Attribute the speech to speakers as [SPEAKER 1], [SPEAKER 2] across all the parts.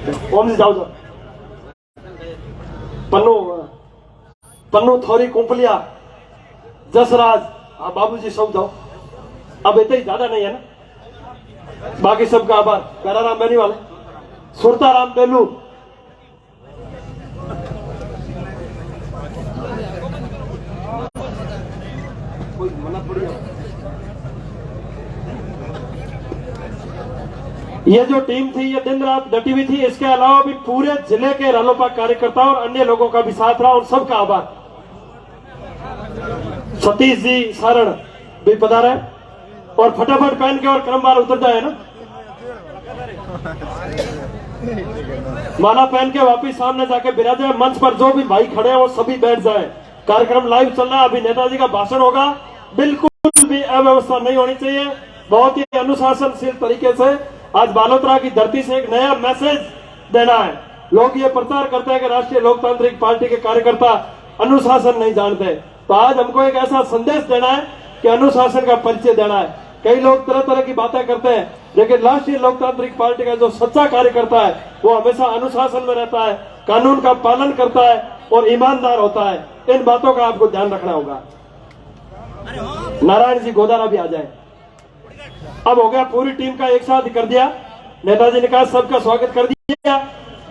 [SPEAKER 1] ओम जी जाओ जाओ पन्नू पन्नू थोड़ी कुंपलिया जसराज बाबूजी सब जाओ। अब इतना ही ज्यादा नहीं है ना, बाकी सबका आभार। कराराम बेनी वाले सुरताराम बेलू ये जो टीम थी ये दिन रात डटी हुई थी। इसके अलावा भी पूरे जिले के रालोपा कार्यकर्ता और अन्य लोगों का भी साथ रहा, उन सबका आभार। सतीश जी सारण भी पधारे और फटाफट पहन के और क्रमवार उतर जाए ना, माला पहन के वापिस सामने जाके बिराजे। मंच पर जो भी भाई खड़े हैं वो सभी बैठ जाए। कार्यक्रम लाइव चल रहा है, अभी नेताजी का भाषण होगा। बिल्कुल भी अव्यवस्था नहीं होनी चाहिए, बहुत ही अनुशासनशील तरीके से आज बालोतरा की धरती से एक नया मैसेज देना है। लोग ये प्रचार करते हैं कि राष्ट्रीय लोकतांत्रिक पार्टी के कार्यकर्ता अनुशासन नहीं जानते, तो आज हमको एक ऐसा संदेश देना है कि अनुशासन का परिचय देना है। कई लोग तरह तरह की बातें करते हैं, लेकिन राष्ट्रीय लोकतांत्रिक पार्टी का जो सच्चा कार्यकर्ता है वो हमेशा अनुशासन में रहता है, कानून का पालन करता है और ईमानदार होता है। इन बातों का आपको ध्यान रखना होगा। नारायण जी गोदारा भी आ जाए। अब हो गया, पूरी टीम का एक साथ कर दिया, नेताजी ने कहा सबका स्वागत कर दिया।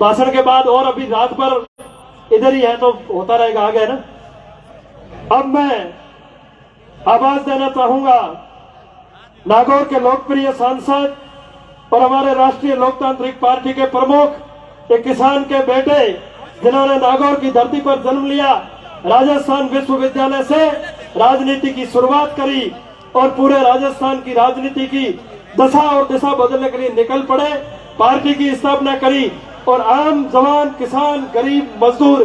[SPEAKER 1] भाषण के बाद और अभी रात भर इधर ही है तो होता रहेगा, आगे है ना। अब मैं आवाज देना चाहूंगा नागौर के लोकप्रिय सांसद और हमारे राष्ट्रीय लोकतांत्रिक पार्टी के प्रमुख, एक किसान के बेटे जिन्होंने नागौर की धरती पर जन्म लिया, राजस्थान विश्वविद्यालय से राजनीति की शुरुआत करी और पूरे राजस्थान की राजनीति की दशा और दिशा बदलने के लिए निकल पड़े, पार्टी की स्थापना करी और आम जवान, किसान, गरीब, मजदूर,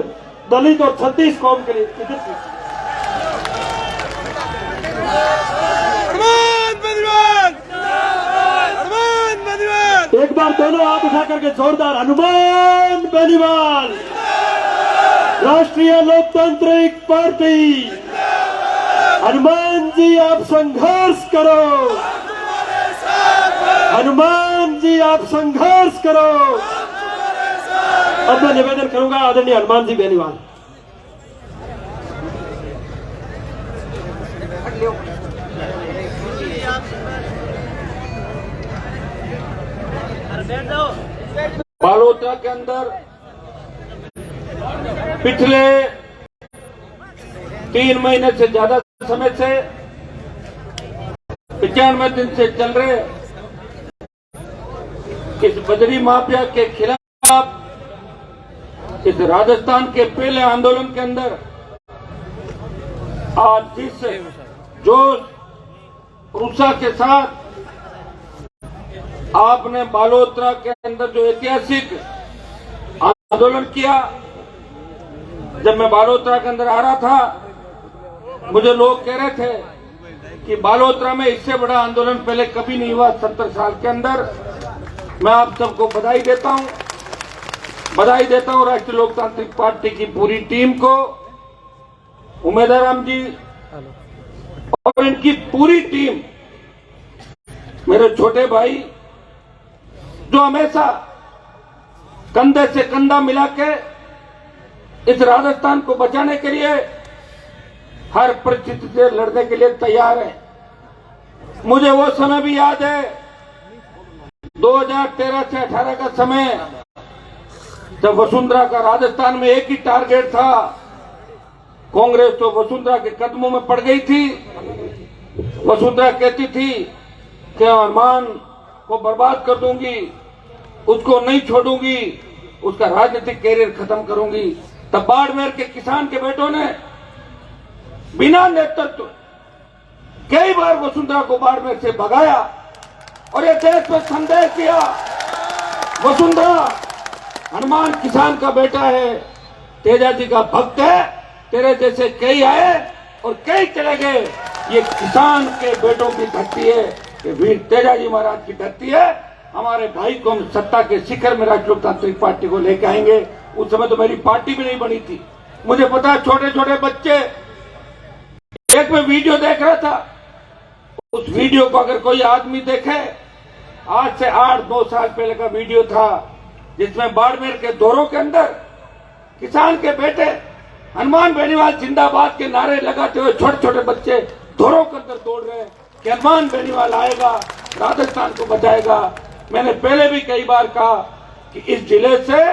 [SPEAKER 1] दलित और 36 कौम के लिए एक बार दोनों हाथ उठा करके जोरदार हनुमान बेनीवाल, राष्ट्रीय लोकतांत्रिक पार्टी। हनुमान जी आप संघर्ष करो, हनुमान जी आप संघर्ष करो। अब मैं निवेदन करूंगा आदरणीय हनुमान जी बेनीवाल।
[SPEAKER 2] बालोतरा के अंदर पिछले 3 महीने से ज्यादा समय से 95 दिन से चल रहे इस बजरी माफिया के खिलाफ, इस राजस्थान के पहले आंदोलन के अंदर आज जिस जोश उत्साह के साथ आपने बालोतरा के अंदर जो ऐतिहासिक आंदोलन किया, जब मैं बालोतरा के अंदर आ रहा था मुझे लोग कह रहे थे कि बालोतरा में इससे बड़ा आंदोलन पहले कभी नहीं हुआ 70 साल के अंदर। मैं आप सबको बधाई देता हूं राष्ट्रीय लोकतांत्रिक पार्टी की पूरी टीम को, उमेदराम जी और इनकी पूरी टीम, मेरे छोटे भाई जो हमेशा कंधे से कंधा मिला के इस राजस्थान को बचाने के लिए हर परिस्थिति से लड़ने के लिए तैयार है। मुझे वो समय भी याद है 2013 से 18 का समय, जब वसुंधरा का राजस्थान में एक ही टारगेट था, कांग्रेस तो वसुंधरा के कदमों में पड़ गई थी। वसुंधरा कहती थी कि हनुमान को बर्बाद कर दूंगी, उसको नहीं छोड़ूंगी, उसका राजनीतिक कैरियर खत्म करूंगी। तब बाड़मेर के किसान के बेटों ने बिना नेतृत्व कई बार वसुंधरा को बाड़मेर से भगाया और ये देश में संदेश दिया, वसुंधरा हनुमान किसान का बेटा है, तेजा जी का भक्त है, तेरे जैसे कई आए और कई चले गए। ये किसान के बेटों की धरती है, ये वीर तेजा जी महाराज की धरती है। हमारे भाई को हम सत्ता के शिखर में राष्ट्रीय लोकतांत्रिक पार्टी को लेकर आएंगे। उस समय तो मेरी पार्टी भी नहीं बनी थी। मुझे पता है छोटे छोटे बच्चे, एक में वीडियो देख रहा था, उस वीडियो को अगर कोई आदमी देखे, आज से 8-9 साल पहले का वीडियो था, जिसमें बाड़मेर के दोरों के अंदर किसान के बेटे हनुमान बेनीवाल जिंदाबाद के नारे लगाते हुए छोटे छोटे बच्चे दोरों के अंदर दौड़ रहे हैं कि हनुमान बेनीवाल आएगा, राजस्थान को बचाएगा। मैंने पहले भी कई बार कहा कि इस जिले से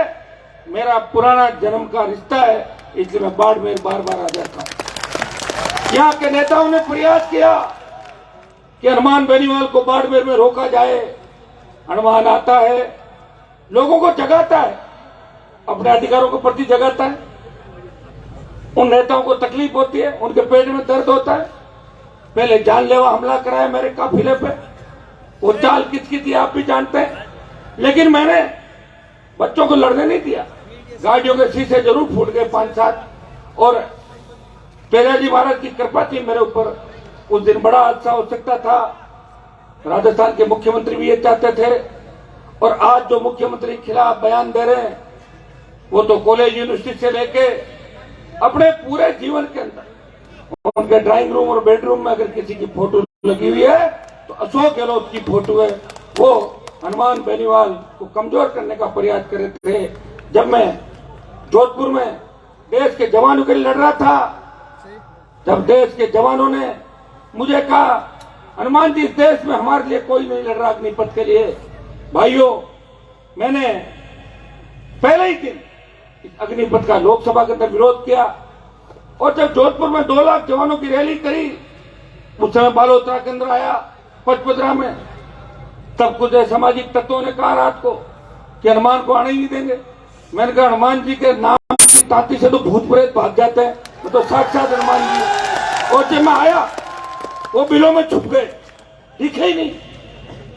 [SPEAKER 2] मेरा पुराना जन्म का रिश्ता है, इसलिए मैं बाड़मेर बार बार आ जाता हूं। यहाँ के नेताओं ने प्रयास किया कि हनुमान बेनीवाल को बाड़मेर में रोका जाए। हनुमान आता है, लोगों को जगाता है, अपने अधिकारों के प्रति जगाता है। उन नेताओं को तकलीफ होती है, उनके पेट में दर्द होता है। पहले जानलेवा हमला कराया मेरे काफिले पे, वो चाल किसकी थी आप भी जानते हैं। लेकिन मैंने बच्चों को लड़ने नहीं दिया। गाड़ियों के शीशे जरूर फूट गए 5-7, और पेराजी महाराज की कृपा थी मेरे ऊपर। उस दिन बड़ा हादसा हो सकता था, राजस्थान के मुख्यमंत्री भी ये चाहते थे। और आज जो मुख्यमंत्री खिलाफ बयान दे रहे हैं, वो तो कॉलेज यूनिवर्सिटी से लेके अपने पूरे जीवन के अंदर उनके ड्राइंग रूम और बेडरूम में अगर किसी की फोटो लगी हुई है तो अशोक गहलोत की फोटो है। वो हनुमान बेनीवाल को कमजोर करने का प्रयास कर रहे थे। जब मैं जोधपुर में देश के जवानों के लिए लड़ रहा था, जब देश के जवानों ने मुझे कहा हनुमान जी इस देश में हमारे लिए कोई नहीं लड़ रहा अग्निपथ के लिए, भाइयों मैंने पहले ही दिन इस अग्निपथ का लोकसभा के अंदर विरोध किया। और जब जोधपुर में 2 लाख जवानों की रैली करी, उस समय बालोतरा के अंदर आया पचपदरा में, तब कुछ सामाजिक तत्वों ने कहा रात को कि हनुमान को आने ही नहीं देंगे। मैंने कहा हनुमान जी के नाम की तांती से तो भूत प्रेत भाग जाते हैं, वो तो साक्षात हनुमान जी। और जब मैं आया वो बिलों में छुप गए, दिखे ही नहीं,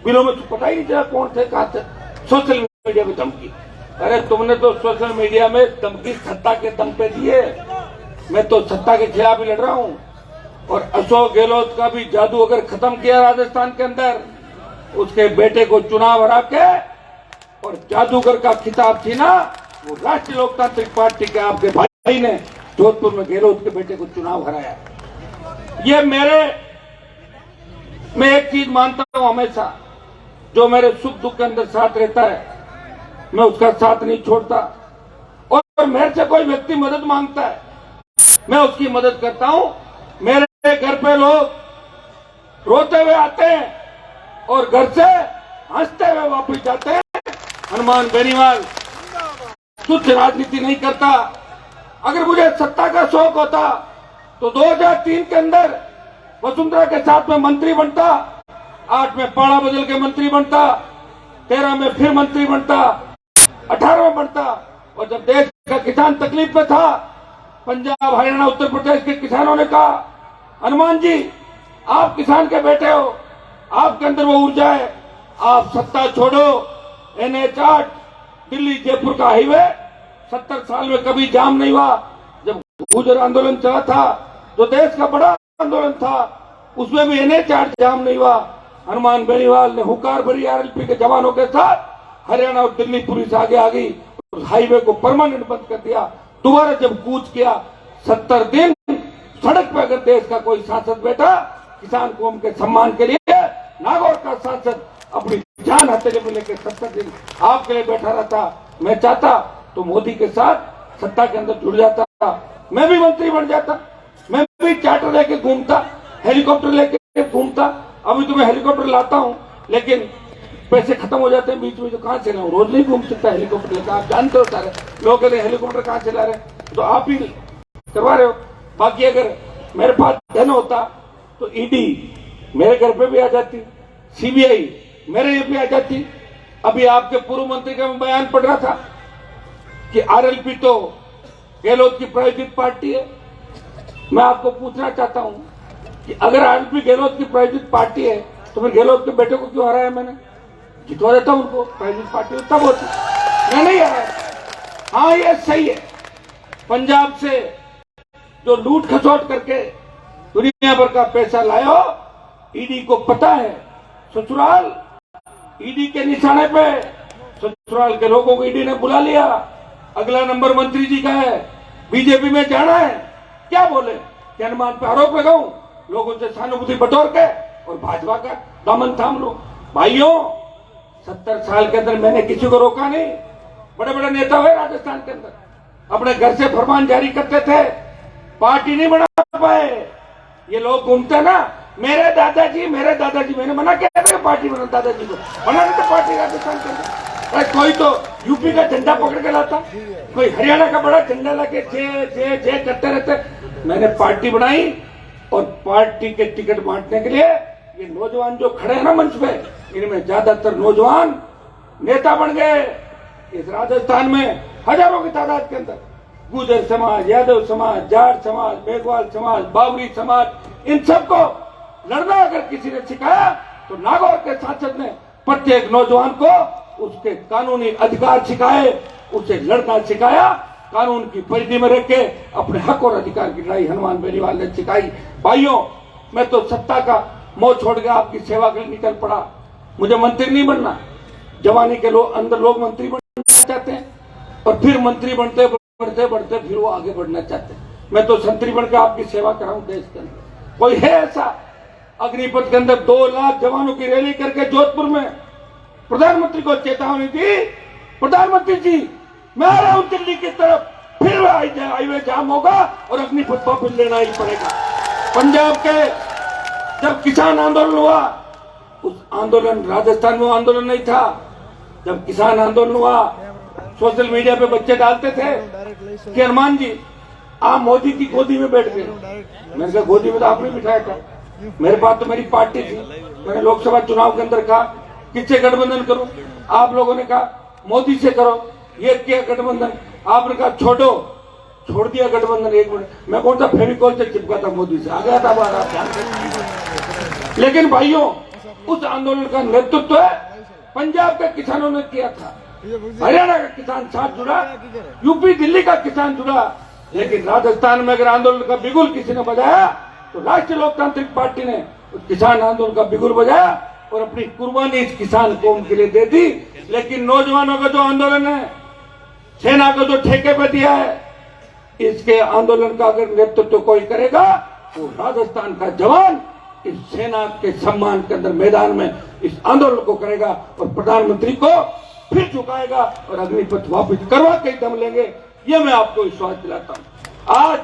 [SPEAKER 2] बिलों में पता ही नहीं चला कौन थे कहां थे। सोशल मीडिया में धमकी, अरे तुमने तो सोशल मीडिया में धमकी सत्ता के दम पे दिए, मैं तो सत्ता के खिलाफ ही लड़ रहा हूं। और अशोक गहलोत का भी जादू अगर खत्म किया राजस्थान के अंदर, उसके बेटे को चुनाव हरा के, और जादूगर का खिताब थी ना वो राष्ट्रीय लोकतांत्रिक पार्टी के आपके भाई ने जोधपुर में गहलोत के बेटे को चुनाव हराया। ये मैं एक चीज मानता हूं हमेशा, जो मेरे सुख दुख के अंदर साथ रहता है मैं उसका साथ नहीं छोड़ता। और मेरे से कोई व्यक्ति मदद मांगता है मैं उसकी मदद करता हूं। मेरे घर पे लोग रोते हुए आते हैं और घर से हंसते हुए वापस जाते हैं। हनुमान बेनीवाल तुच्छ राजनीति नहीं करता। अगर मुझे सत्ता का शौक होता तो 2003 के अंदर वसुंधरा के साथ में मंत्री बनता, 8 में पाड़ा बदल के मंत्री बनता, 13 में फिर मंत्री बनता, 18 में बनता। और जब देश का किसान तकलीफ में था, पंजाब हरियाणा उत्तर प्रदेश के किसानों ने कहा हनुमान जी आप किसान के बेटे हो, आपके अंदर वो ऊर्जा है, आप सत्ता छोड़ो। NH8 दिल्ली जयपुर का हाईवे 70 साल में कभी जाम नहीं हुआ। जब गुर्जर आंदोलन चला था जो देश का बड़ा आंदोलन था, उसमें भी NH8 जाम नहीं हुआ। हनुमान बेनीवाल ने हुकार भरी RLP के जवानों के साथ हरियाणा और दिल्ली पुलिस आगे आ गई, उस हाईवे को परमानेंट बंद कर दिया। दोबारा जब कूच किया 70 दिन सड़क पर, अगर देश का कोई सांसद बैठा किसान कौम के सम्मान के लिए, नागौर का सांसद अपनी जान हथेली में लेकर 70 दिन आपके लिए बैठा रहता। मैं चाहता तो मोदी के साथ सत्ता के अंदर जुड़ जाता, मैं भी मंत्री बन जाता, मैं भी चार्टर लेके घूमता, हेलीकॉप्टर लेके घूमता। अभी तो मैं हेलीकॉप्टर लाता हूं, लेकिन पैसे खत्म हो जाते हैं बीच में, तो कहां से लाऊं, रोज नहीं घूम सकता हेलीकॉप्टर लेकर। आप जानते हो सारे लोग कहते हैं हेलीकॉप्टर कहां चला रहे, तो आप ही करवा रहे हो। बाकी अगर मेरे पास धन होता तो ED मेरे घर पे भी आ जाती, CBI मेरे यहाँ भी आ जाती। अभी आपके पूर्व मंत्री का मैं बयान पढ़ रहा था कि RLP तो गहलोत की प्रायोजित पार्टी है। मैं आपको पूछना चाहता हूं कि अगर RLP गहलोत की प्रायोजित पार्टी है तो फिर गहलोत के बेटे को क्यों हराया? मैंने जितवा देता उनको, प्रायोजित पार्टी तब होती, मैं नहीं हराया। हाँ ये सही है, पंजाब से जो लूट खसोट करके दुनिया भर का पैसा लाया, ED को पता है ससुराल ED के निशाने पे, ससुराल के लोगों को ED ने बुला लिया। अगला नंबर मंत्री जी का है, बीजेपी में जाना है, क्या बोले कि हनुमान पे आरोप लगाऊं, लोगों से सहानुभूति बटोर के और भाजपा का दामन थाम लो। भाइयों 70 साल के अंदर मैंने किसी को रोका नहीं, बड़े बड़े नेता हुए राजस्थान के अंदर, अपने घर से फरमान जारी करते थे, पार्टी नहीं बना पाए। ये लोग घूमते ना, मेरे दादाजी, मैंने मना किया था कि पार्टी बना, दादाजी को बना था पार्टी राजस्थान के अंदर। कोई तो यूपी का झंडा पकड़ के लाता, कोई हरियाणा का बड़ा झंडा लाके जे करते रहते। मैंने पार्टी बनाई और पार्टी के टिकट बांटने के लिए ये नौजवान जो खड़े हैं ना मंच पे, इनमें ज्यादातर नौजवान नेता बन गए। इस राजस्थान में हजारों की तादाद के अंदर गुर्जर समाज, यादव समाज, जाट समाज, मेघवाल समाज, बावरी समाज, इन सबको लड़ना अगर किसी ने सिखाया तो नागौर के सांसद ने प्रत्येक नौजवान को उसके कानूनी अधिकार सिखाए, उसे लड़ना सिखाया, कानून की परिधि में रख के अपने हक और अधिकार की लड़ाई हनुमान बेनीवाल ने सिखाई। भाइयों, मैं तो सत्ता का मोह छोड़ के आपकी सेवा के लिए निकल पड़ा। मुझे मंत्री नहीं बनना, जवानी के अंदर लोग मंत्री बनना चाहते हैं और फिर मंत्री बनते बढ़ते फिर वो आगे बढ़ना चाहते हैं। मैं तो संतरी बनकर आपकी सेवा कराऊं देश के अंदर। कोई है ऐसा? अग्निपथ के अंदर 2 लाख जवानों की रैली करके जोधपुर में प्रधानमंत्री को चेतावनी दी, प्रधानमंत्री जी मैं आ रहा हूं दिल्ली की तरफ, फिर हाईवे जाम होगा और अग्निपथ को फिर लेना ही पड़ेगा। पंजाब के जब किसान आंदोलन हुआ, उस आंदोलन, राजस्थान में आंदोलन नहीं था, जब किसान आंदोलन हुआ सोशल मीडिया पे बच्चे डालते थे कि हनुमान जी आप मोदी की गोदी में बैठ गए। मैंने कहा गोदी में तो आपने बिठाया था, मेरे पास तो मेरी पार्टी थी। मैंने लोकसभा चुनाव के अंदर कहा किससे गठबंधन करूं, आप लोगों ने कहा मोदी से करो, ये किया गठबंधन, आपने कहा छोड़ दिया गठबंधन। 1 मिनट, मैं कौन सा फेविकॉल से चिपका था मोदी से, आ गया था बाहर। लेकिन भाइयों, उस आंदोलन का नेतृत्व पंजाब के किसानों ने किया था, हरियाणा का किसान साथ जुड़ा, यूपी दिल्ली का किसान जुड़ा। लेकिन राजस्थान में अगर आंदोलन का बिगुल किसी ने बजाया तो राष्ट्रीय लोकतांत्रिक पार्टी ने उस किसान आंदोलन का बिगुल बजाया और अपनी कुर्बानी इस किसान कौम के लिए दे दी। लेकिन नौजवानों का जो आंदोलन है, सेना को जो ठेके पे दिया है, इसके आंदोलन का अगर नेतृत्व कोई करेगा वो राजस्थान का जवान इस सेना के सम्मान के अंदर मैदान में इस आंदोलन को करेगा और प्रधानमंत्री को फिर झुकाएगा और अग्निपथ वापस करवा के दम लेंगे। ये मैं आपको विश्वास दिलाता हूं। आज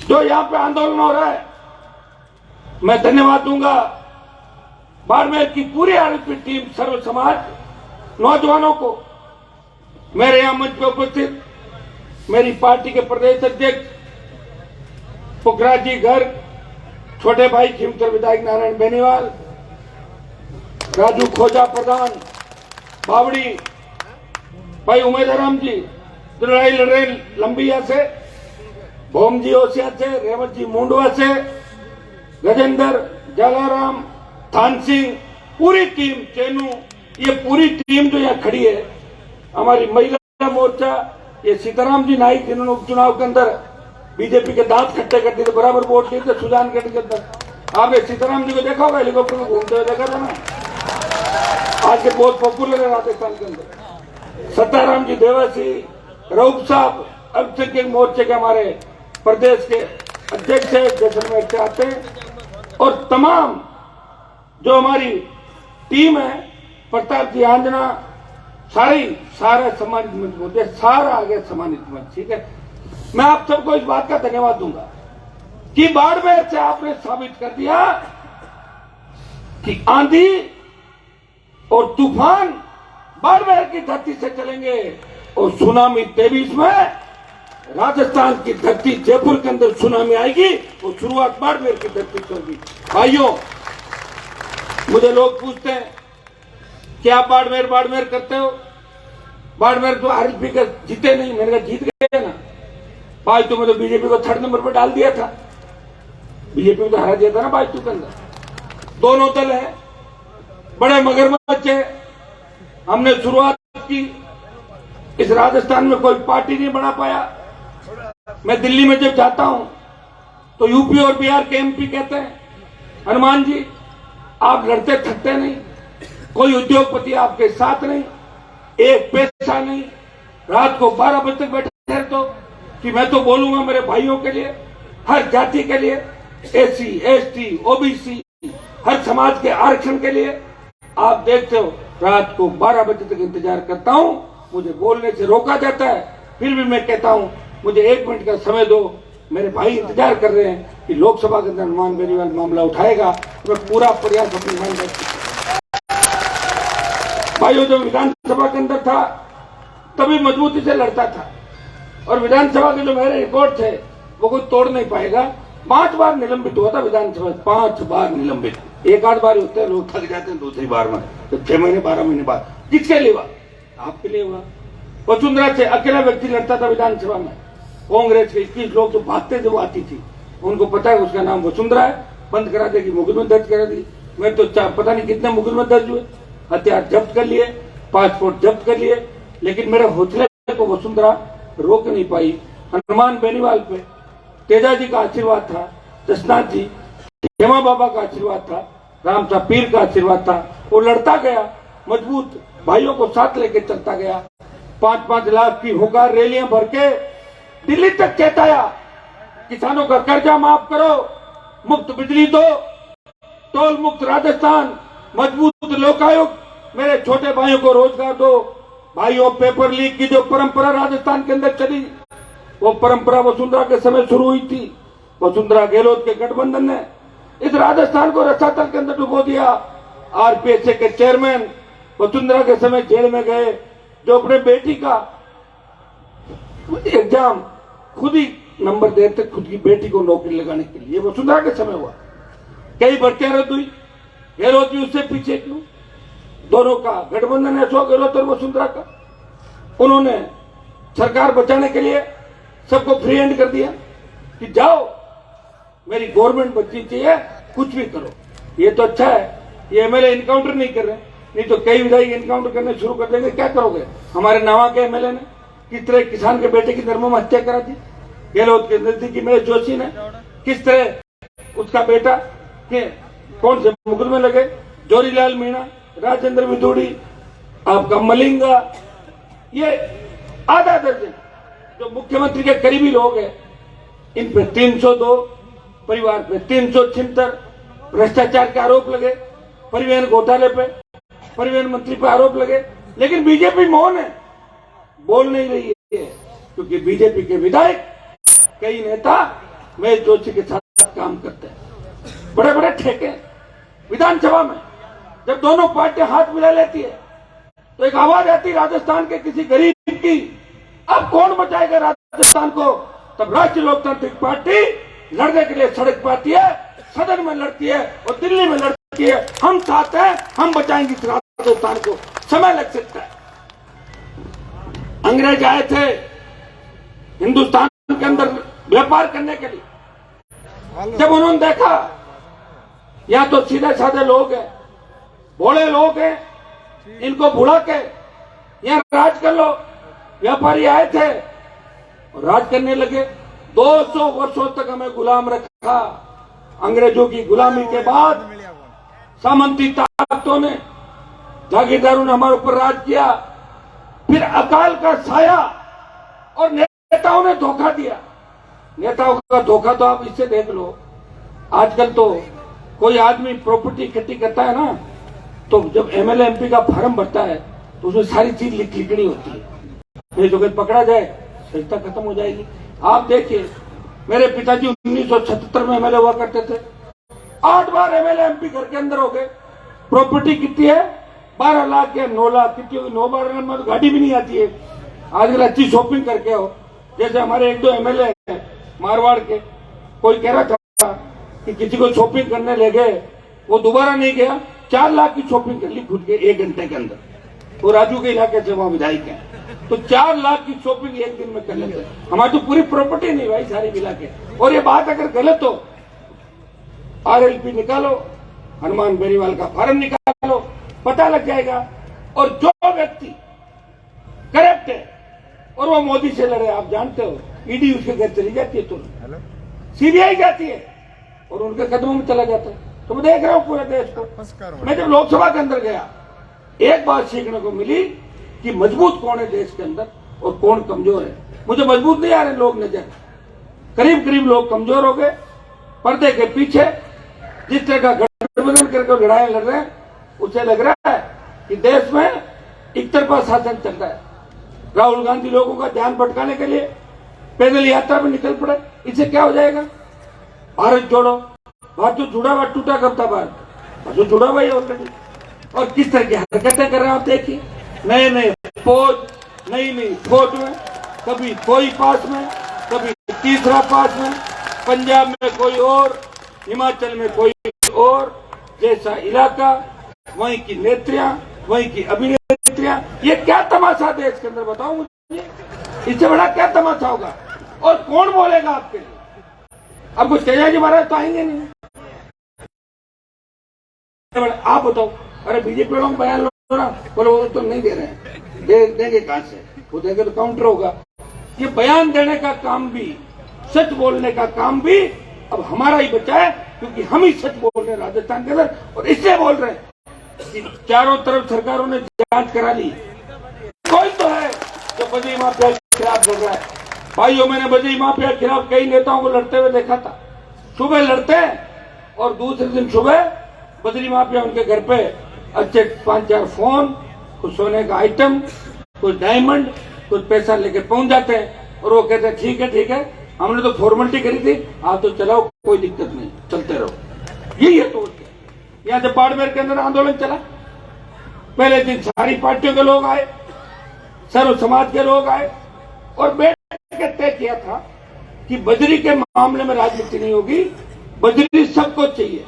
[SPEAKER 2] जो यहाँ पे आंदोलन हो रहा है, मैं धन्यवाद दूंगा बाड़मेर की पूरी आरएसपी टीम, सर्व समाज नौजवानों को, मेरे यहां मंच पे उपस्थित मेरी पार्टी के प्रदेश अध्यक्ष पुखराज जी गर्ग, छोटे भाई खिमसर विधायक नारायण बेनीवाल, राजू खोजा प्रधान बावड़ी, भाई उमेदराम जी लड़ाई लड़ रहे लंबिया से, भोम जी ओसिया से, रेवत जी मुंडवा से, गजेंद्र, जलाराम, थान सिंह, पूरी टीम, चेनू, ये पूरी टीम जो यहाँ खड़ी है, हमारी महिला मोर्चा, ये सीताराम जी नाइक जिन्होंने उपचुनाव के अंदर बीजेपी के दांत खट्टे कर दिए थे, बराबर वोट दिए थे सुजानगढ़ के अंदर। आपने सीताराम जी को देखा होगा हेलीकॉप्टर में घूमते हुए, देखा था ना, आज के बहुत पॉपुलर है राजस्थान के अंदर। सत्ताराम जी देवासी, रऊफ साहब अल्पसंख्यक मोर्चे के हमारे प्रदेश के अध्यक्ष है, जैसलमेर से आते हैं, और तमाम जो हमारी टीम है, प्रताप जी आंजना, सारा सम्मानित मंच होते, सारा आगे सम्मानित मंच। ठीक है, मैं आप सबको इस बात का धन्यवाद दूंगा कि बाड़मेर से आपने साबित कर दिया कि आंधी और तूफान बाड़मेर की धरती से चलेंगे और सुनामी 23 में राजस्थान की धरती, जयपुर के अंदर सुनामी आएगी और शुरुआत बाड़मेर की धरती से होगी। भाइयों, मुझे लोग पूछते हैं कि आप बाड़मेर करते हो, बाड़मेर तो आरएसपी का जीते नहीं। मैंने कहा जीत गए ना भाई, तुम्हें तो बीजेपी को 3rd नंबर पर डाल दिया था, बीजेपी को तो हरा दिया था ना भाई। के अंदर दोनों दल है, बड़े मगरमच्छ है। हमने शुरुआत की, इस राजस्थान में कोई पार्टी नहीं बना पाया। मैं दिल्ली में जब जाता हूं तो यूपी और बिहार के एमपी कहते हैं हनुमान जी आप लड़ते थकते नहीं, कोई उद्योगपति आपके साथ नहीं, एक पैसा नहीं, रात को 12 बजे तक बैठे रहते हो कि मैं तो बोलूंगा मेरे भाइयों के लिए, हर जाति के लिए, एससी, एसटी, ओबीसी, हर समाज के आरक्षण के लिए। आप देखते हो रात को 12 बजे तक इंतजार करता हूं, मुझे बोलने से रोका जाता है, फिर भी मैं कहता हूं मुझे 1 मिनट का समय दो। मेरे भाई इंतजार कर रहे हैं कि लोकसभा के अंदर हनुमान बेनीवाल मामला उठाएगा, मैं पूरा प्रयास अपनी मान भाइयों। जो विधानसभा के अंदर था तभी मजबूती से लड़ता था, और विधानसभा के जो मेरे रिकॉर्ड थे वो कोई तोड़ नहीं पाएगा। 5 बार निलंबित हुआ था विधानसभा, 5 बार निलंबित। एक आध बार होते हैं, लोग थक जाते हैं दूसरी बार में, तो 6 महीने 12 महीने बाद। किसके लिए हुआ? आपके लिए हुआ। वसुंधरा से अकेला व्यक्ति लड़ता था विधानसभा में, कांग्रेस के 21 लोग जो भागते थे वो आती थी, उनको पता है उसका नाम वसुंधरा है, बंद करा देगी, मुकदमा दर्ज करा दी। मैं तो पता नहीं कितने मुकदमा दर्ज हुए, हथियार जब्त कर लिए, पासपोर्ट जब्त कर लिए, लेकिन मेरे हौसले को वसुंधरा रोक नहीं पाई। हनुमान बेनीवाल पे तेजा जी का आशीर्वाद था, जसनाथ जी, हेमा बाबा का आशीर्वाद था, राम साहब पीर का आशीर्वाद था। वो लड़ता गया, मजबूत भाइयों को साथ लेके चलता गया। 5-5 लाख की होकार रैलियां भर के दिल्ली तक चेताया, किसानों का कर्जा माफ करो, मुफ्त बिजली दो, टोल मुक्त राजस्थान, मजबूत लोकायुक्त, मेरे छोटे भाइयों को रोजगार दो। भाइयों, पेपर लीक की जो परंपरा राजस्थान के अंदर चली, वो परंपरा वसुंधरा के समय शुरू हुई थी। वसुंधरा गहलोत के गठबंधन ने इस राजस्थान को रसातल के अंदर डुबो दिया। आरपीएसए के चेयरमैन वसुंधरा के समय जेल में गए, जो अपने बेटी का एग्जाम खुद ही नंबर देते, खुद की बेटी को नौकरी लगाने के लिए। वसुंधरा के समय हुआ। कई भर्तियां रद्द हुई, गहलोत भी उससे पीछे क्यों? दोनों का गठबंधन है, अशोक गहलोत और वसुंधरा का। उन्होंने सरकार बचाने के लिए सबको फ्री हैंड कर दिया कि जाओ, मेरी गवर्नमेंट बच्ची चाहिए, कुछ भी करो। ये तो अच्छा है, ये एमएलए इनकाउंटर नहीं कर रहे, नहीं तो कई विधायक इनकाउंटर करने शुरू कर देंगे। क्या करोगे? हमारे नावा के एमएलए ने किस तरह किसान के बेटे की निर्मम हत्या करा दी। गहलोत के नजदीकी मेरे जोशी ने किस तरह उसका बेटा के कौन से मुकदमे लगे, जोरीलाल मीणा, राजेंद्र विधूड़ी, आपका मलिंगा, ये आधा दर्जन जो मुख्यमंत्री के करीबी लोग हैं, इन पे 302, परिवार पे 376, भ्रष्टाचार के आरोप लगे, परिवहन घोटाले पे परिवहन मंत्री पे आरोप लगे। लेकिन बीजेपी मौन है, बोल नहीं रही है, क्योंकि बीजेपी के विधायक, कई नेता महेश जोशी के साथ काम करते हैं। बड़े बड़े ठेके विधानसभा में जब दोनों पार्टियां हाथ मिला लेती है तो एक आवाज आती राजस्थान के किसी गरीब की, अब कौन बचाएगा राजस्थान को? तब राष्ट्रीय लोकतांत्रिक पार्टी लड़ने के लिए सड़क पर आती है, सदन में लड़ती है और दिल्ली में लड़ती है। हम चाहते हैं, हम बचाएंगे इस राजस्थान को। समय लग सकता है। अंग्रेज आए थे हिंदुस्तान के अंदर व्यापार करने के लिए। जब उन्होंने देखा या तो सीधे साधे लोग हैं, भोले लोग हैं, इनको बुला के यहाँ राज कर लो। व्यापारी आए थे और राज करने लगे। 200 वर्षों तक हमें गुलाम रखा। अंग्रेजों की गुलामी के बाद सामंती ताकतों ने, जागीरदारों ने हमारे ऊपर राज किया। फिर अकाल का साया और नेताओं ने धोखा दिया। नेताओं का धोखा तो आप इससे देख लो। आजकल तो कोई आदमी प्रॉपर्टी इकट्ठी करता है ना, तो जब एमएलए एमपी का फॉर्म भरता है तो उसमें सारी चीज लिखनी होती है, नहीं तो कहीं पकड़ा जाए सजता खत्म हो जाएगी। आप देखिए, मेरे पिताजी 1977 में एमएलए हुआ करते थे। 8 बार एमएलए एमपी घर के अंदर हो गए। प्रॉपर्टी कितनी है? 12 लाख या 9 लाख कितनी होगी? 9 बार में तो गाड़ी भी नहीं आती है। आजकल अच्छी शॉपिंग करके हो। जैसे हमारे 1-2 एमएलए हैं मारवाड़ के, कोई कह रहा था कि किसी को शॉपिंग करने ले गए, वो दोबारा नहीं गया, 4 लाख की शॉपिंग कर ली खुद के 1 घंटे के अंदर। वो राजू के इलाके से वहां विधायक है, तो 4 लाख की शॉपिंग 1 दिन में कर लेते हैं। हमारी तो पूरी प्रॉपर्टी नहीं भाई, सारी मिला के। और ये बात अगर गलत हो, आरएलपी निकालो, हनुमान बेनीवाल का फॉर्म निकालो, पता लग जाएगा। और जो व्यक्ति करप्ट है और वो मोदी से लड़े, आप जानते हो, ईडी उसके घर चली जाती है, तुरंत सीबीआई जाती है और उनके कदमों में चला जाता है। तो मैं देख रहा हूं पूरे देश को। मैं जब लोकसभा के अंदर गया, एक बात सीखने को मिली कि मजबूत कौन है देश के अंदर और कौन कमजोर है। मुझे मजबूत नहीं आ रहे लोग नजर, करीब करीब लोग कमजोर हो गए। पर्दे के पीछे जिस तरह का गठबंधन करके लड़ाई लड़ रहे हैं, उसे लग रहा है कि देश में एक तरफा शासन चल रहा है। राहुल गांधी लोगों का ध्यान भटकाने के लिए पैदल यात्रा में निकल पड़े, इससे क्या हो जाएगा? भारत जोड़ो, भारत जो जुड़ा हुआ टूटा कब था? भारत जो जुड़ा हुआ है ऑलरेडी। और किस तरह की हरकतें कर रहे हैं आप देखिए, नए नए फौज, नई नई फौज में, कभी कोई पास में, कभी तीसरा पास में, पंजाब में कोई और, हिमाचल में कोई और, जैसा इलाका वहीं की नेत्रियां, वहीं की अभिनेत्रियां। ये क्या तमाशा देश के अंदर, बताओ मुझे, इससे बड़ा क्या तमाशा होगा? और कौन बोलेगा आपके लिए? आपको तेजाजी महाराज तो आएंगे नहीं। आप बताओ, अरे बीजेपी वालों को बयान लो ना, बोले वो तो नहीं दे रहे हैं, देंगे कहां से? वो देंगे तो काउंटर होगा। ये बयान देने का काम भी, सच बोलने का काम भी अब हमारा ही बचा है, क्योंकि हम ही सच बोल रहे हैं राजस्थान के अंदर। और इससे बोल रहे हैं कि चारों तरफ सरकारों ने जांच करा ली, कोई तो है जो बजरी माफिया के खिलाफ लड़ रहा है। भाइयों, मैंने बजरी माफिया के खिलाफ कई नेताओं को लड़ते हुए देखा था। सुबह लड़ते हैं और दूसरे दिन सुबह बजरी माफिया उनके घर पे अच्छे 5-4 फोन, कुछ सोने का आइटम, कुछ डायमंड, कुछ पैसा लेके पहुंच जाते हैं और वो कहते हैं ठीक है, हमने तो फॉर्मेलिटी करी थी, आप तो चलाओ, कोई दिक्कत नहीं, चलते रहो। यही है तो यहाँ से बाड़मेर के अंदर आंदोलन चला। पहले दिन सारी पार्टियों के लोग आए, सर्व समाज के लोग आए और बैठ के तय किया था कि बजरी के मामले में राजनीति नहीं होगी, बजरी सबको चाहिए।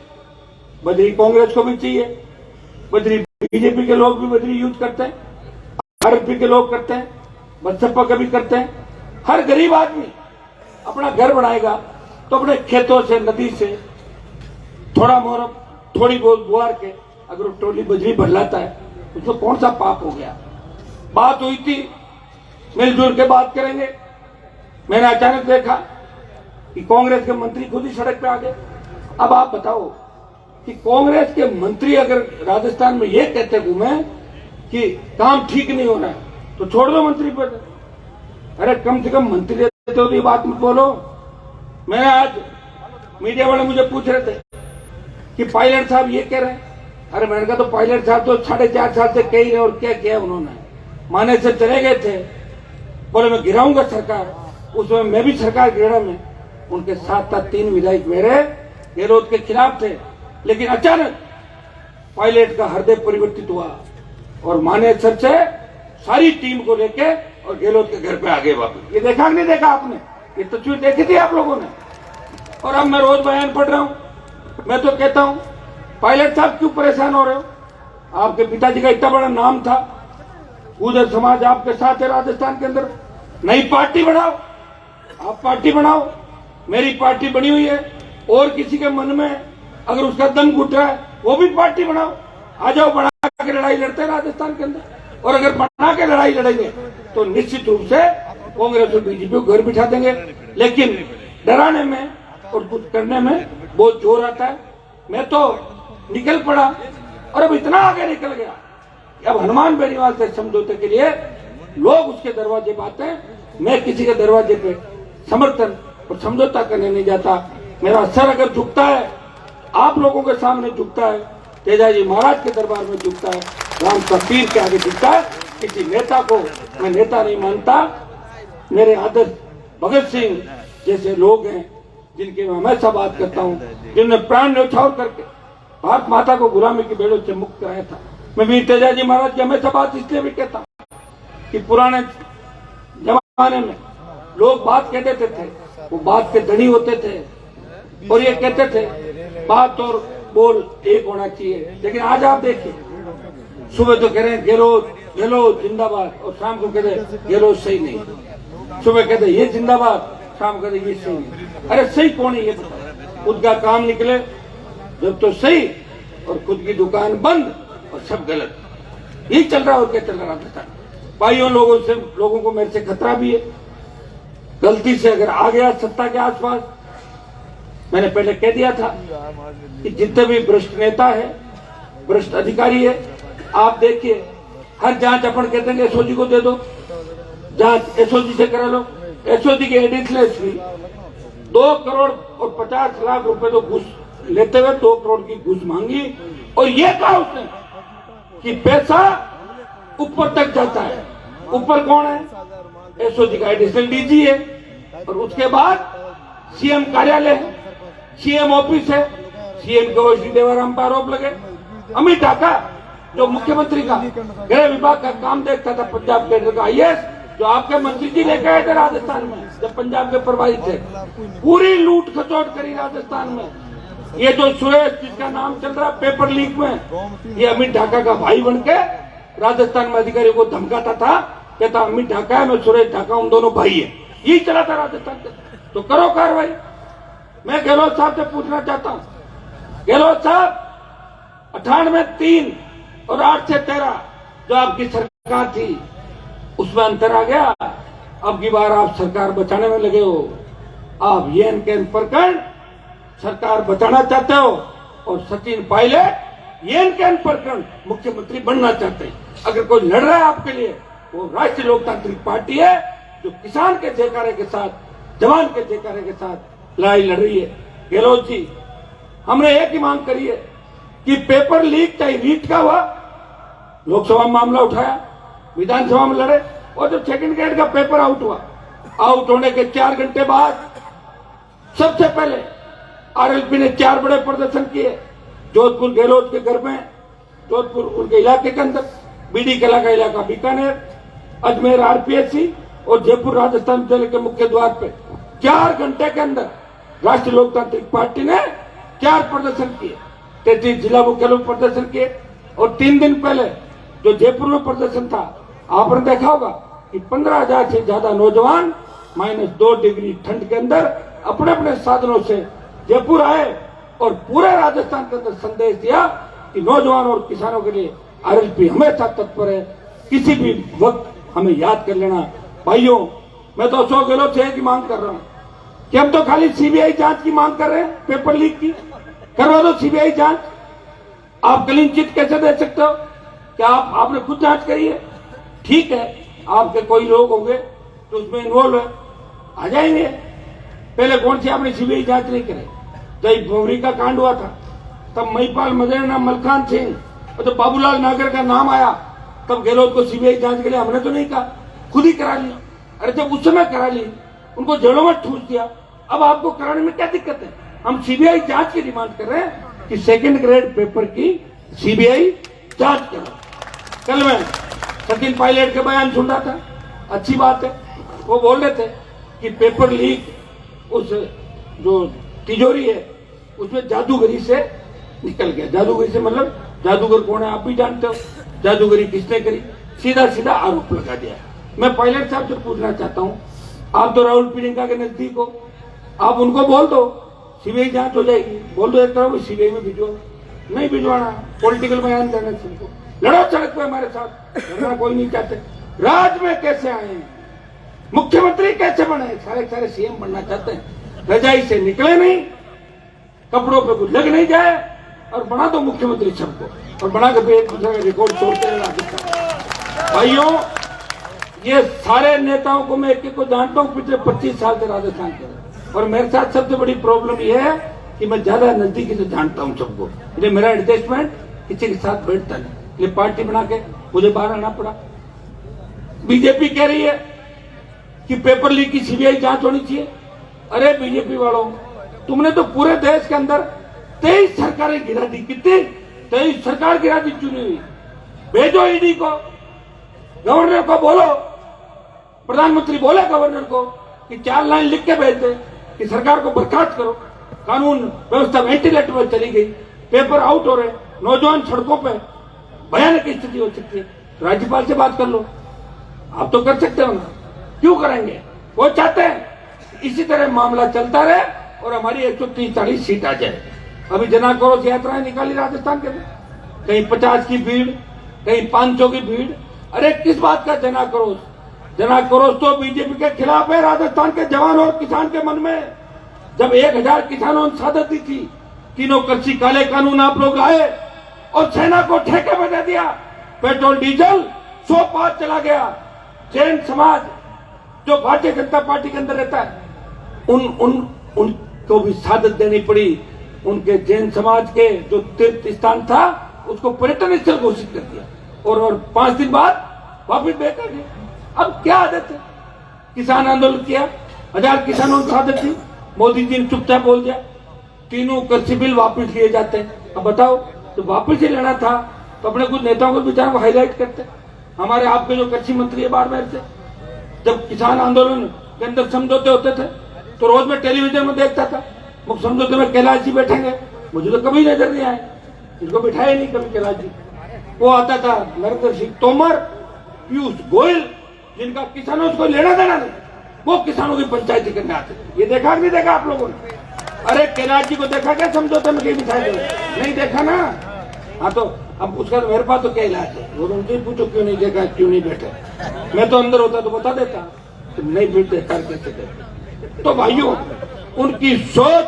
[SPEAKER 2] बजरी कांग्रेस को भी चाहिए, बजरी बीजेपी के लोग भी बजरी यूज करते हैं, आरएलपी के लोग करते हैं, बसपा का भी करते हैं। हर गरीब आदमी अपना घर बनाएगा तो अपने खेतों से, नदी से थोड़ी बहुत बुआर के अगर ट्रोली बजरी भर लाता है, उसको कौन सा पाप हो गया? बात हुई थी, मिलजुल के बात करेंगे। मैंने अचानक देखा कि कांग्रेस के मंत्री खुद ही सड़क पे आ गए। अब आप बताओ कि कांग्रेस के मंत्री अगर राजस्थान में ये कहते घूमे कि काम ठीक नहीं हो रहा है तो छोड़ दो मंत्री पद। अरे कम से कम मंत्री रहते हो तो ये बात मत बोलो। मैंने आज मीडिया वाले मुझे पूछ रहे थे कि पायलट साहब ये कह रहे हैं। अरे मैंने कहा तो पायलट साहब तो 4.5 साल से कह रहे और क्या किया उन्होंने? माने से चले गए थे, बोले मैं गिराऊंगा सरकार। उसमें मैं भी सरकार गिरा में, उनके साथ 3 विधायक मेरे गहलोत के खिलाफ थे, लेकिन अचानक पायलट का हृदय परिवर्तित हुआ और माने सर से सारी टीम को लेके और गहलोत के घर पे आ गए वापस। ये देखा नहीं देखा आपने? ये तस्वीर देखी थी आप लोगों ने? और अब मैं रोज बयान पढ़ रहा हूं, मैं तो कहता हूं पायलट साहब क्यों परेशान हो रहे हो? आपके पिताजी का इतना बड़ा नाम था, गुर्जर समाज आपके साथ है राजस्थान के अंदर। नई पार्टी बनाओ, आप पार्टी बनाओ, मेरी पार्टी बनी हुई है। और किसी के मन में अगर उसका दम घुट रहा है वो भी पार्टी बनाओ, आ जाओ, बना के लड़ाई लड़ते हैं राजस्थान के अंदर। और अगर बना के लड़ाई लड़ेंगे तो निश्चित रूप से कांग्रेस और बीजेपी को घर बिठा देंगे। लेकिन डराने में और कुछ करने में बहुत जोर आता है। मैं तो निकल पड़ा और अब इतना आगे निकल गया कि अब हनुमान बेनीवाल से समझौते के लिए लोग उसके दरवाजे पे आते हैं। मैं किसी के दरवाजे पे समर्थन और समझौता करने नहीं जाता। मेरा सर अगर झुकता है, आप लोगों के सामने झुकता है, तेजाजी महाराज के दरबार में झुकता है, राम का पीर के आगे झुकता है। किसी नेता को मैं नेता नहीं मानता। मेरे आदर्श भगत सिंह जैसे लोग हैं जिनकी मैं हमेशा बात करता हूँ, जिन्होंने प्राण न्यौछावर करके भारत माता को गुलामी की बेड़ों से मुक्त कराया था। मैं वीर तेजाजी महाराज की हमेशा बात इसलिए भी कहता हूँ कि पुराने जमाने में लोग बात कह देते थे, वो बात के धनी होते थे और ये कहते थे बात और बोल एक होना चाहिए। लेकिन आज आप देखिए, सुबह तो कह रहे हैं गहलोत गहलोत जिंदाबाद और शाम को कहते हैं गहलोत सही नहीं। सुबह कहते हैं ये जिंदाबाद, शाम कहते ये सही नहीं। अरे सही कौन है ये बताओ? खुद का काम निकले जब तो सही और खुद की दुकान बंद और सब गलत। यही चल रहा है और क्या चल रहा है? भाइयों, लोगों को मेरे से खतरा भी है। गलती से अगर आ गया सत्ता के आसपास, मैंने पहले कह दिया था कि जितने भी भ्रष्ट नेता है, भ्रष्ट अधिकारी है, आप देखिए हर जांच अपन कहते हैं एसओजी को दे दो, जांच एसओजी से करा लो। एसओजी के एडिशनल एसपी 2 करोड़ और 50 लाख रुपए तो घूस लेते हुए 2 करोड़ की घूस मांगी और ये कहा उसने कि पैसा ऊपर तक जाता है, ऊपर कौन है? एसओजी का एडिशनल डीजी है, और उसके बाद सीएम कार्यालय है, सीएम ऑफिस है, सीएम के ओएसडी देवाराम पर आरोप लगे। अमित ढाका जो मुख्यमंत्री का गृह विभाग का काम देखता था, पंजाब केडर का आईएएस, जो आपके मंत्री जी लेके आए थे राजस्थान में जब पंजाब के प्रभारी थे, पूरी लूट खचोट करी राजस्थान में। ये जो सुरेश जिसका नाम चल रहा पेपर लीक में, ये अमित ढाका का भाई बन के राजस्थान में अधिकारियों को धमकाता था, कहता अमित ढाका है, मैं सुरेश ढाका, उन दोनों भाई है। यही चला था राजस्थान के। तो करो कार्रवाई। मैं गहलोत साहब से पूछना चाहता हूं, गहलोत साहब 98 में 3 और 8 से 13 जो आपकी सरकार थी उसमें अंतर आ गया। अब की बार आप सरकार बचाने में लगे हो। आप ये एन प्रकरण सरकार बचाना चाहते हो, और सचिन पायलट ये एन प्रकरण मुख्यमंत्री बनना चाहते हैं। अगर कोई लड़ रहा है आपके लिए, वो राष्ट्रीय लोकतांत्रिक पार्टी है जो किसान के जयकारे के साथ, जवान के जयकारे के साथ लड़ाई लड़ रही है। गहलोत जी, हमने एक ही मांग करी है कि पेपर लीक चाहे रीट का हुआ, लोकसभा में मामला उठाया, विधानसभा में लड़े, और जब सेकंड ग्रेड का पेपर आउट हुआ, आउट होने के 4 घंटे बाद सबसे पहले आरएलपी ने 4 बड़े प्रदर्शन किए। जोधपुर गहलोत के घर में, जोधपुर उनके इलाके के अंदर, बीडी कला का इलाका बीकानेर, अजमेर आरपीएससी और जयपुर राजस्थान जिले के मुख्य द्वार पे 4 घंटे के अंदर राष्ट्रीय लोकतांत्रिक पार्टी ने 4 प्रदर्शन किए। 33 जिला मुख्यालय प्रदर्शन किए। और 3 दिन पहले जो जयपुर में प्रदर्शन था, आपने देखा होगा कि 15,000 से ज्यादा नौजवान -2 डिग्री ठंड के अंदर अपने अपने साधनों से जयपुर आए और पूरे राजस्थान के अंदर संदेश दिया कि नौजवान और किसानों के लिए आरएलपी हमेशा तत्पर है, किसी भी वक्त हमें याद कर लेना। भाइयों, मैं तो अशोक गहलोत से एक ही मांग कर रहा हूं कि हम तो खाली सीबीआई जांच की मांग कर रहे हैं, पेपर लीक की करवा दो सीबीआई जांच। आप क्लीन चिट कैसे दे सकते हो? क्या आपने खुद जांच करी है? ठीक है, आपके कोई लोग होंगे तो उसमें इन्वॉल्व है, आ जाएंगे। पहले कौन सी आपने सीबीआई जांच नहीं करी? जब भवरी का कांड हुआ था तब महिपाल मदेना, मलखान सिंह और जब बाबूलाल नागर का नाम आया तब गहलोत को सीबीआई जांच के लिए हमने तो नहीं कहा, खुद ही करा ली। अरे जब उस समय करा ली, उनको जेलों में ठूस दिया, अब आपको कराने में क्या दिक्कत है? हम सीबीआई जांच की डिमांड कर रहे हैं कि सेकंड ग्रेड पेपर की सीबीआई जांच करो। कल मैं सचिन पायलट के बयान सुन रहा था, अच्छी बात है। वो बोल रहे थे कि पेपर लीक उस जो तिजोरी है उसमें जादूगरी से निकल गया। जादूगरी से मतलब जादूगर कौन है आप भी जानते हो, जादूगरी किसने करी, सीधा सीधा आरोप लगा दिया। मैं पायलट साहब से पूछना चाहता हूं, आप तो राहुल प्रियंका के नजदीक हो, आप उनको बोल दो सीबीआई जांच हो जाएगी, बोल दो एक तरह सीबीआई में भिजो। नहीं भिजवाना, पॉलिटिकल बयान देना चाहिए। लड़ो सड़क पे हमारे साथ, लड़ना कोई नहीं चाहते। राज में कैसे आए हैं, मुख्यमंत्री कैसे बने? सारे सीएम बनना चाहते हैं, रजाई से निकले नहीं, कपड़ों पे कुछ लग नहीं जाए और बना दो मुख्यमंत्री सबको, और बना के एक दूसरे का रिकॉर्ड तोड़ते हैं राजस्थान। भाइयों, ये सारे नेताओं को मैं एक को जानता हूँ पिछले 25 साल से राजस्थान के, और मेरे साथ सबसे बड़ी प्रॉब्लम यह है कि मैं ज्यादा नजदीकी से जानता हूँ सबको, इसलिए मेरा एडजस्टमेंट किसी के साथ बैठता नहीं, इसलिए पार्टी बना के मुझे बाहर आना पड़ा। बीजेपी कह रही है कि पेपर लीक की सीबीआई जांच होनी चाहिए। अरे बीजेपी वालों, तुमने तो पूरे देश के अंदर 23 सरकारें गिरा दी। कितनी? 23 सरकार गिरा दी चुनी हुई। भेजो ईडी को, गवर्नर को बोलो, प्रधानमंत्री बोले गवर्नर को कि 4 लाइन लिख के भेज दे कि सरकार को बर्खास्त करो। कानून व्यवस्था वेंटिलेटर पर चली गई, पेपर आउट हो रहे, नौजवान सड़कों पे, भयानक स्थिति हो सकती है। राज्यपाल से बात कर लो, आप तो कर सकते हो ना, क्यों करेंगे? वो चाहते हैं इसी तरह मामला चलता रहे और हमारी 130-40 सीट आ जाए। अभी जन आक्रोश यात्राएं निकाली राजस्थान के, कहीं 50 की भीड़, कहीं 500 की भीड़। अरे किस बात का जन आक्रोश? जन आक्रोश तो बीजेपी के खिलाफ है राजस्थान के जवान और किसान के मन में। जब 1000 किसानों ने शहादत दी थी, तीनों कृषि काले कानून आप लोग लाए और सेना को ठेके में दे दिया, पेट्रोल डीजल 100 पार चला गया। जैन समाज जो भारतीय जनता पार्टी के अंदर रहता है, उनको भी शहादत देनी पड़ी। उनके जैन समाज के जो तीर्थ स्थान था उसको पर्यटन स्थल घोषित कर दिया, और 5 दिन बाद वापिस बैठ गए। अब क्या आदत है? किसान आंदोलन किया, 1000 किसानों की आदत थी, मोदी जी ने चुपचाप बोल दिया, तीनों कृषि बिल वापस लिए जाते हैं। अब बताओ, तो वापस ही लेना था तो अपने कुछ नेताओं को विचारों को हाईलाइट करते। हमारे आपके जो कृषि मंत्री है बाड़मेर से, जब किसान आंदोलन के अंदर समझौते होते थे तो रोज मैं टेलीविजन में देखता था, मुख्य समझौते में कैलाश जी बैठेंगे, मुझे तो कभी नजर नहीं आए, इनको बिठाया नहीं कभी कैलाश जी। वो आता था नरेंद्र सिंह तोमर, पीयूष गोयल, जिनका किसानों से कोई लेना देना नहीं, वो किसानों की पंचायती करने आते थे। ये देखा कि नहीं देखा आप लोगों ने? अरे कैलाश जी को देखा क्या समझौते में कहीं बिठाए थे? नहीं देखा ना। हाँ, तो अब उसका मेरे पास तो क्या इलाज है? वो उनसे पूछो क्यों नहीं देखा, क्यों नहीं बैठे। मैं तो अंदर होता तो बता देता, तो नहीं फिर देखा कैसे देखा। तो भाइयों, उनकी सोच,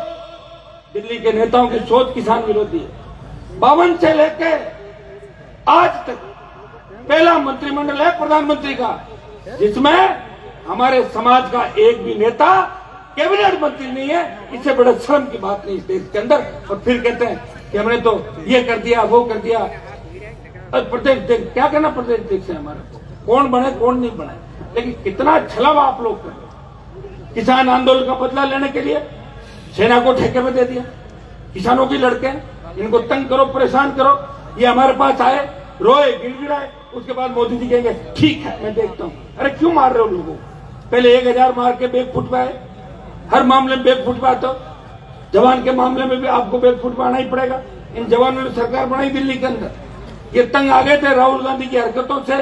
[SPEAKER 2] दिल्ली के नेताओं की सोच किसान विरोधी है। 52 से लेके आज तक पहला मंत्रिमंडल है प्रधानमंत्री का जिसमें हमारे समाज का एक भी नेता कैबिनेट मंत्री नहीं है। इससे बड़ा शर्म की बात नहीं इस देश के अंदर। और फिर कहते हैं कि हमने तो ये कर दिया, वो कर दिया। प्रदेश देख क्या करना, प्रदेश देख से हमारा कौन बने कौन नहीं बने, लेकिन कितना छलावा आप लोग कर। किसान आंदोलन का बदला लेने के लिए सेना को ठेके में दे दिया। किसानों की लड़के, इनको तंग करो, परेशान करो, ये हमारे पास आए, रोए, गिड़गिड़ाए, उसके बाद मोदी जी कहेंगे ठीक है मैं देखता हूं। अरे क्यों मार रहे हो लोगों? पहले 1000 मार के बेग फुट पाए, हर मामले में बेग फुट पाए, तो जवान के मामले में भी आपको बेग फुट पाना ही पड़ेगा। इन जवानों ने सरकार बनाई दिल्ली के अंदर, ये तंग आ गए थे राहुल गांधी की हरकतों से,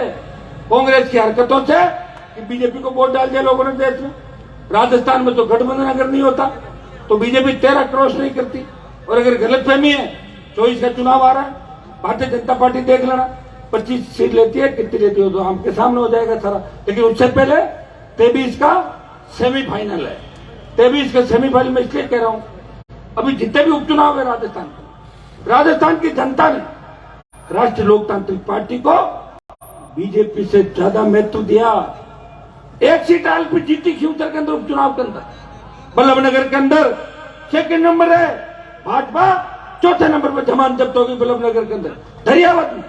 [SPEAKER 2] कांग्रेस की हरकतों से, कि बीजेपी को वोट डाल दिया लोगों ने देश में। राजस्थान में तो गठबंधन अगर नहीं होता तो बीजेपी 13 क्रॉस नहीं करती। और अगर गलतफहमी है, 24 का चुनाव आ रहा है, भारतीय जनता पार्टी देख लेना 25 सीट लेती है, कितनी लेती हो तो आपके सामने हो जाएगा सारा। लेकिन उससे पहले 23 का सेमीफाइनल है। 23 का सेमीफाइनल में इसलिए कह रहा हूं, अभी जितने भी उपचुनाव है राजस्थान की जनता ने राष्ट्रीय लोकतांत्रिक पार्टी को बीजेपी से ज्यादा महत्व दिया। एक सीट आलपी जीती फ्यूचर के अंदर, उपचुनाव के अंदर। बल्लभनगर के अंदर सेकंड नंबर है भाजपा, चौथे नंबर पर जमानत जब्त होगी बल्लभनगर के अंदर। दरियावत में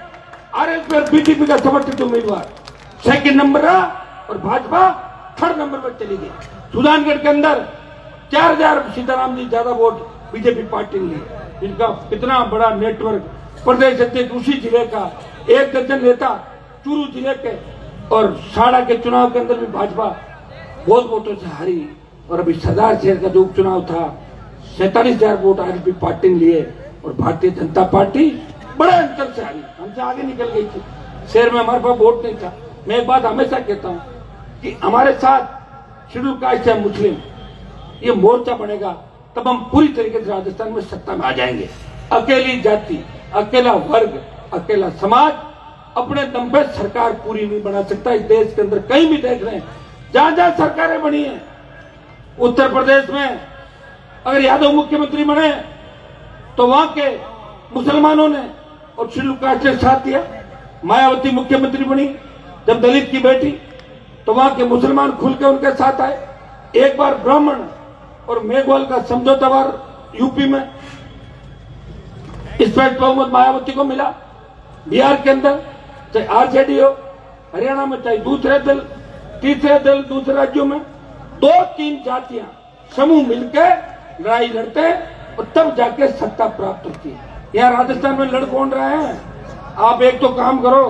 [SPEAKER 2] आरएलपी और बीजेपी का समर्थित उम्मीदवार सेकंड नंबर रहा और भाजपा थर्ड नंबर पर चली गई। सुजानगढ़ के अंदर 4000 सीताराम जी ज्यादा वोट बीजेपी पार्टी ने, जिनका कितना बड़ा नेटवर्क, प्रदेश अध्यक्ष उसी जिले का, 1 दर्जन नेता चूरू जिले के, और साड़ा के चुनाव के अंदर भी भाजपा बहुत वोटों से हारी। और अभी सरदार शहर का जो उपचुनाव था 47,000 वोट आरएलपी पार्टी ने लिए और भारतीय जनता पार्टी बड़े अंतर से हारी, हमसे आगे निकल गई थी। शहर में हमारे पास वोट नहीं था। मैं एक बात हमेशा कहता हूं कि हमारे साथ शेड्यूल कास्ट या मुस्लिम ये मोर्चा बनेगा तब हम पूरी तरीके से राजस्थान में सत्ता में आ जाएंगे। अकेली जाति, अकेला वर्ग, अकेला समाज अपने दम पे सरकार पूरी नहीं बना सकता। इस देश के अंदर कहीं भी देख रहे हैं, जहां जहां सरकारें बनी हैं, उत्तर प्रदेश में अगर यादव मुख्यमंत्री बने तो वहां के मुसलमानों ने और शेड्यूल कास्ट ने साथ दिया। मायावती मुख्यमंत्री बनी जब दलित की बेटी, तो वहां के मुसलमान खुल के उनके साथ आए। एक बार ब्राह्मण और मेघवाल का समझौता वार यूपी में स्पष्ट बहुमत मायावती को मिला। बिहार के अंदर चाहे आरजेडी हो, हरियाणा में चाहे दूसरे दल, तीसरे दल दूसरे राज्यों में, 2-3 जातियां समूह मिलकर लड़ाई लड़ते और तब जाके सत्ता प्राप्त होती है। यहाँ राजस्थान में लड़ कौन रहे हैं? आप एक तो काम करो,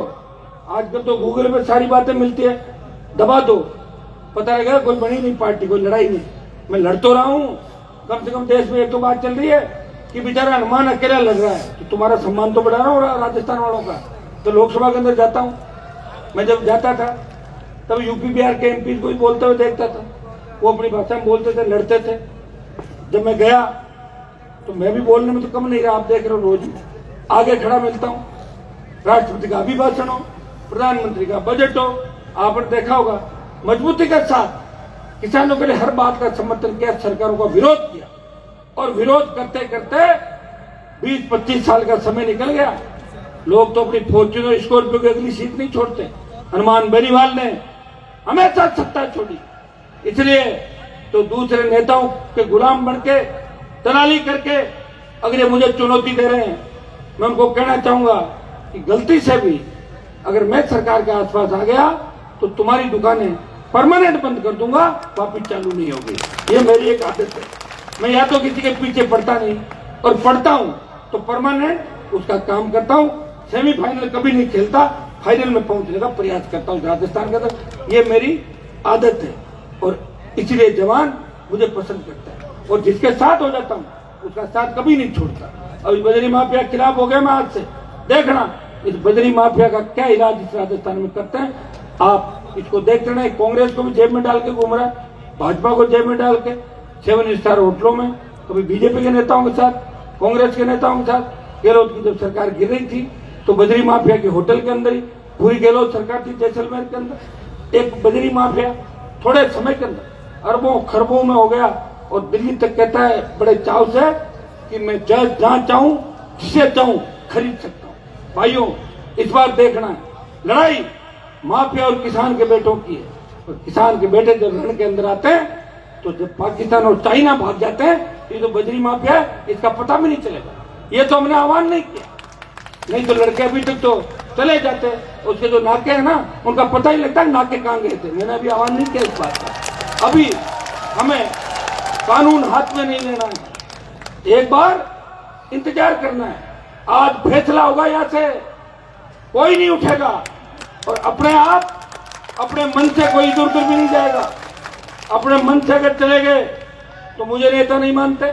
[SPEAKER 2] आजकल तो गूगल में सारी बातें मिलती है, दबा दो, पता लगेगा कोई बनी नहीं पार्टी, कोई लड़ाई नहीं। मैं लड़ तो रहा हूं, कम से कम देश में एक तो बात चल रही है कि बेचारा हनुमान अकेला लड़ रहा है, तो तुम्हारा सम्मान तो बढ़ा रहा हूं राजस्थान वालों का। तो लोकसभा के अंदर जाता हूं, मैं जब जाता था तब यूपी बिहार के एमपी को बोलते हुए देखता था, वो अपनी भाषा में बोलते थे, लड़ते थे। जब मैं गया तो मैं भी बोलने में तो कम नहीं रहा, आप देख रहे हो रोज आगे खड़ा मिलता हूं, राष्ट्रपति का अभिभाषण हो, प्रधानमंत्री का बजट हो, आपने देखा होगा मजबूती के साथ किसानों के लिए हर बात का समर्थन किया, सरकारों का विरोध किया। और विरोध करते करते 20-25 साल का समय निकल गया। लोग तो अपनी फॉर्च्यूनर स्कॉर्पियो की अगली सीट नहीं छोड़ते। हनुमान बेनीवाल ने हमेशा सत्ता छोड़ी, इसलिए तो दूसरे नेताओं के गुलाम बनके दलाली करके अगर ये मुझे चुनौती दे रहे हैं, मैं उनको कहना चाहूंगा कि गलती से भी अगर मैं सरकार के आसपास आ गया तो तुम्हारी दुकानें परमानेंट बंद कर दूंगा, वापिस चालू नहीं होगी। ये मेरी एक आदत है। मैं या तो किसी के पीछे पड़ता नहीं, और पड़ता हूं तो परमानेंट उसका काम करता हूं। सेमीफाइनल कभी नहीं खेलता, फाइनल में पहुंचने का प्रयास करता हूं राजस्थान के अंदर। ये मेरी आदत है और इसलिए जवान मुझे पसंद करता है, और जिसके साथ हो जाता हूं उसका साथ कभी नहीं छोड़ता। अब इस बजरी माफिया के खिलाफ हो गया मैं आज से। देखना इस बजरी माफिया का क्या इलाज इस राजस्थान में करते हैं, आप इसको देखते रहे। कांग्रेस को भी जेब में डाल के घूम रहा है, भाजपा को जेब में डाल के 7 स्टार होटलों में, कभी बीजेपी के नेताओं के साथ, कांग्रेस के नेताओं के साथ। गहलोत की जब सरकार गिर रही थी तो बजरी माफिया के होटल के अंदर ही पूरी गहलोत सरकार थी जैसलमेर के अंदर। एक बजरी माफिया थोड़े समय के अंदर अरबों खरबों में हो गया, और दिल्ली तक कहता है बड़े चाव से कि मैं जहां चाहूं जिसे चाहूं खरीद सकता हूं। भाइयों, इस बार देखना है, लड़ाई माफिया और किसान के बेटों की है। और किसान के बेटे जब रण के अंदर आते हैं तो जब पाकिस्तान और चाइना भाग जाते हैं, ये तो बजरी माफिया है, इसका पता भी नहीं चलेगा। ये तो हमने आह्वान नहीं किया, नहीं तो लड़के अभी तक तो चले जाते। उसके जो नाके हैं ना, उनका पता ही लगता है नाके कहां गए थे। मैंने अभी आह्वान नहीं किया इस बात का। अभी हमें कानून हाथ में नहीं लेना है, एक बार इंतजार करना है। आज फैसला होगा, यहां से कोई नहीं उठेगा, और अपने आप अपने मन से कोई इधर उधर भी नहीं जाएगा। अपने मन से अगर चले गए तो मुझे नेता नहीं मानते।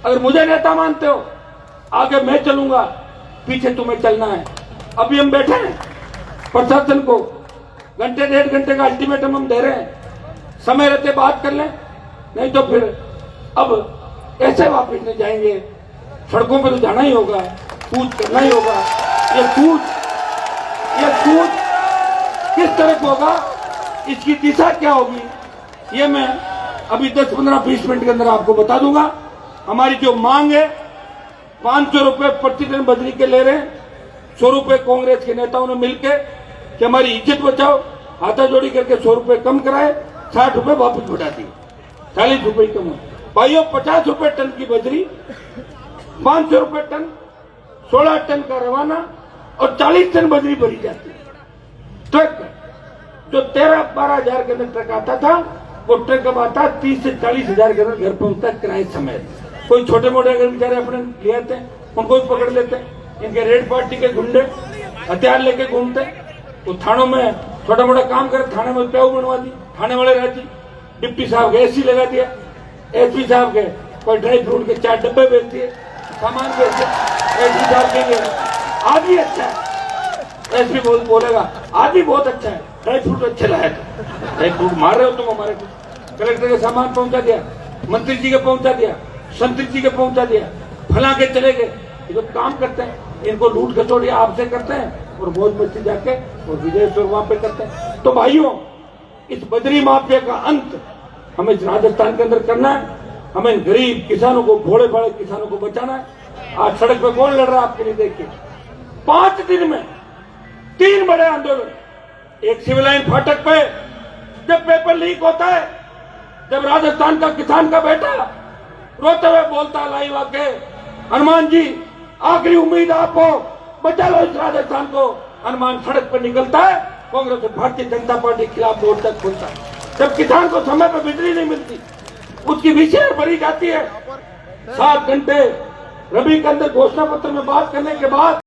[SPEAKER 2] अगर मुझे नेता मानते हो, आगे मैं चलूंगा, पीछे तुम्हें चलना है। अभी हम बैठे हैं, प्रशासन को घंटे 1.5 घंटे का अल्टीमेटम हम दे रहे हैं, समय रहते बात कर लें, नहीं तो फिर अब ऐसे वापिस नहीं जाएंगे। सड़कों पर तो जाना ही होगा, कूच करना ही होगा। ये कूच किस तरफ होगा, इसकी दिशा क्या होगी, ये मैं अभी 10, 15, 20 मिनट के अंदर आपको बता दूंगा। हमारी जो मांग है, 500 रुपए प्रति दिन बजरी के ले रहे हैं। 100 रुपए कांग्रेस के नेताओं ने मिलकर कि हमारी इज्जत बचाओ, हाथाजोड़ी करके 100 रुपए कम कराए, 60 रुपए वापस बढ़ा दिए, 40 रुपए कम। भाइयों, 50 रुपए टन की बजरी, 500 रुपए टन, 16 टन का रवाना, और 40 टन बजरी भरी जाती है। ट्रक जो 13-12 हजार के अंदर ट्रक आता था, वो ट्रक अब आता 30 से 40 हजार के अंदर घर पहुंचता है किराए समेत। कोई छोटे मोटे अगर बेचारे अपने ले आते हैं, उनको भी पकड़ लेते हैं। इनके रेड पार्टी के गुंडे हथियार लेके घूमते, तो थानों में छोटा मोटा काम करे, थाने में प्याऊ बनवा दी, थाने वाले राजी। डिप्टी साहब के एसी लगा दिया, एसपी साहब के कोई ड्राई फ्रूट के 4 डब्बे बेच दिए, सामान बेच दिए। एसपी साहब कहेंगे आज भी अच्छा है, एसपी बोलेगा आज भी बहुत अच्छा है, ड्राई फ्रूट अच्छे लाया था। ड्राई फ्रूट मार रहे हो तुम हमारे को। कलेक्टर के सामान पहुंचा दिया, मंत्री जी के पहुंचा दिया, संतरी जी के पहुंचा दिया, फला के चले गए। ये जो काम करते हैं, इनको लूट खसोड़ी आपसे करते हैं, और मौज मस्ती जाके और विदेश और वहां पे करते हैं। तो भाइयों, इस बजरी माफिया का अंत हमें इस राजस्थान के अंदर करना है। हमें गरीब किसानों को, भोले भाले किसानों को बचाना है। आज सड़क पे कौन लड़ रहा है आपके लिए? देखिए, 5 दिन में 3 बड़े आंदोलन। एक सिविल लाइन फाटक पे जब पेपर लीक होता है, जब राजस्थान का किसान का बेटा रोते हुए बोलता है लाइव आके, हनुमान जी आखिरी उम्मीद आपको, बचा लो इस राजस्थान को। हनुमान सड़क पर निकलता है, कांग्रेस और भारतीय जनता पार्टी के खिलाफ वोट तक खुलता है। जब किसान को समय पर बिजली नहीं मिलती, उसकी विशेष भरी जाती है। 7 घंटे रबी के अंदर घोषणा पत्र में बात करने के बाद